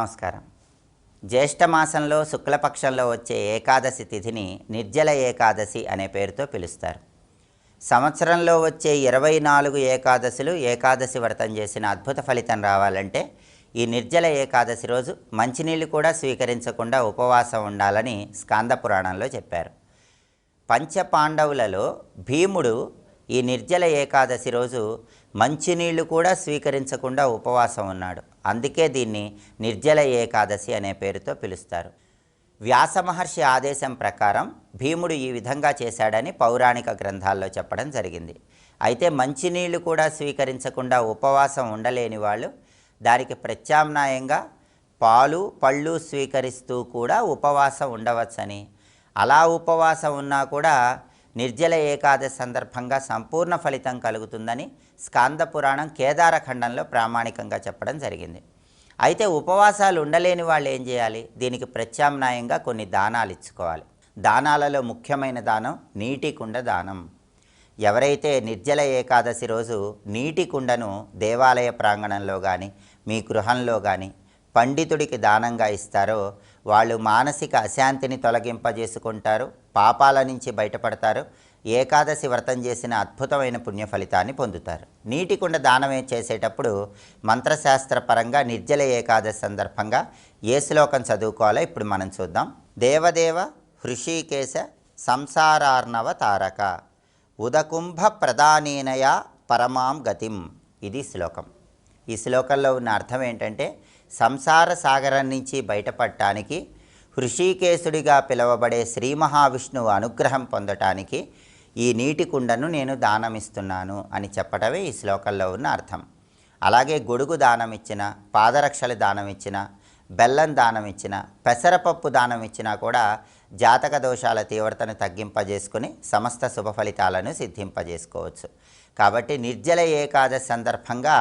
నమస్కారం. జ్యేష్ఠ మాసంలో శుక్లపక్షంలో వచ్చే ఏకాదశి తిథిని నిర్జల ఏకాదశి అనే పేరుతో పిలుస్తారు. సంవత్సరంలో వచ్చే 24 ఏకాదశులు ఏకాదశి వ్రతం చేసిన అద్భుత ఫలితం రావాలంటే ఈ నిర్జల ఏకాదశి రోజు మంచినీళ్ళు కూడా స్వీకరించకుండా ఉపవాసం ఉండాలని స్కాంద పురాణంలో చెప్పారు. పంచపాండవులలో భీముడు ఈ నిర్జల ఏకాదశి రోజు మంచినీళ్ళు కూడా స్వీకరించకుండా ఉపవాసం ఉన్నాడు. అందుకే దీన్ని నిర్జల ఏకాదశి అనే పేరుతో పిలుస్తారు. వ్యాస మహర్షి ఆదేశం ప్రకారం భీముడు ఈ విధంగా చేశాడని పౌరాణిక గ్రంథాల్లో చెప్పడం జరిగింది. అయితే మంచినీళ్ళు కూడా స్వీకరించకుండా ఉపవాసం ఉండలేని వాళ్ళు దానికి ప్రత్యామ్నాయంగా పాలు పళ్ళు స్వీకరిస్తూ కూడా ఉపవాసం ఉండవచ్చని, అలా ఉపవాసం ఉన్నా కూడా నిర్జల ఏకాదశి సందర్భంగా సంపూర్ణ ఫలితం కలుగుతుందని స్కాంద పురాణం కేదారఖండంలో ప్రామాణికంగా చెప్పడం జరిగింది. అయితే ఉపవాసాలు ఉండలేని వాళ్ళు ఏం చేయాలి? దీనికి ప్రత్యామ్నాయంగా కొన్ని దానాలు ఇచ్చుకోవాలి. దానాలలో ముఖ్యమైన దానం నీటి కుండ దానం. ఎవరైతే నిర్జల ఏకాదశి రోజు నీటి కుండను దేవాలయ ప్రాంగణంలో కానీ మీ గృహంలో కానీ పండితుడికి దానంగా ఇస్తారో వాళ్ళు మానసిక అశాంతిని తొలగింపజేసుకుంటారు, పాపాల నుంచి బయటపడతారు, ఏకాదశి వ్రతం చేసిన అద్భుతమైన పుణ్య ఫలితాన్ని పొందుతారు. నీటి కుండ దానం చేసేటప్పుడు మంత్రశాస్త్రపరంగా నిర్జల ఏకాదశి సందర్భంగా ఏ శ్లోకం చదువుకోవాలో ఇప్పుడు మనం చూద్దాం. దేవదేవ హృషీకేశ సంసారార్ణవ తారక ఉదకుంభ ప్రధానేనయ పరమాం గతిం. ఇది శ్లోకం. ఈ శ్లోకంలో ఉన్న అర్థం ఏంటంటే, సంసార సాగరం నుంచి బయటపడటానికి హృషీకేశుడిగా పిలువబడే శ్రీ మహావిష్ణువు అనుగ్రహం పొందటానికి ఈ నీటి కుండను నేను దానమిస్తున్నాను అని చెప్పడమే ఈ శ్లోకంలో ఉన్న అర్థం. అలాగే గొడుగు దానం ఇచ్చిన, పాదరక్షలు దానం ఇచ్చిన, బెల్లం దానం ఇచ్చిన, పెసరపప్పు దానం ఇచ్చినా కూడా జాతక దోషాల తీవ్రతను తగ్గింపజేసుకుని సమస్త శుభ ఫలితాలను సిద్ధింపజేసుకోవచ్చు. కాబట్టి నిర్జల ఏకాదశి సందర్భంగా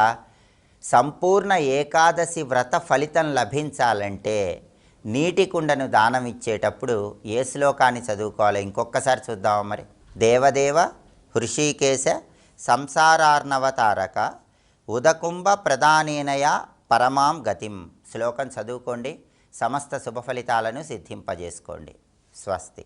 సంపూర్ణ ఏకాదశి వ్రత ఫలితం లభించాలంటే నీటి కుండను దానం ఇచ్చేటప్పుడు ఏ శ్లోకాన్ని చదువుకోవాలో ఇంకొకసారి చూద్దామా మరి. దేవదేవ హృషీకేశ సంసారార్ణవతారక ఉదకుంభ ప్రధానేనయ పరమాం గతిం. శ్లోకం చదువుకోండి, సమస్త శుభ ఫలితాలను సిద్ధింపజేసుకోండి. స్వస్తి.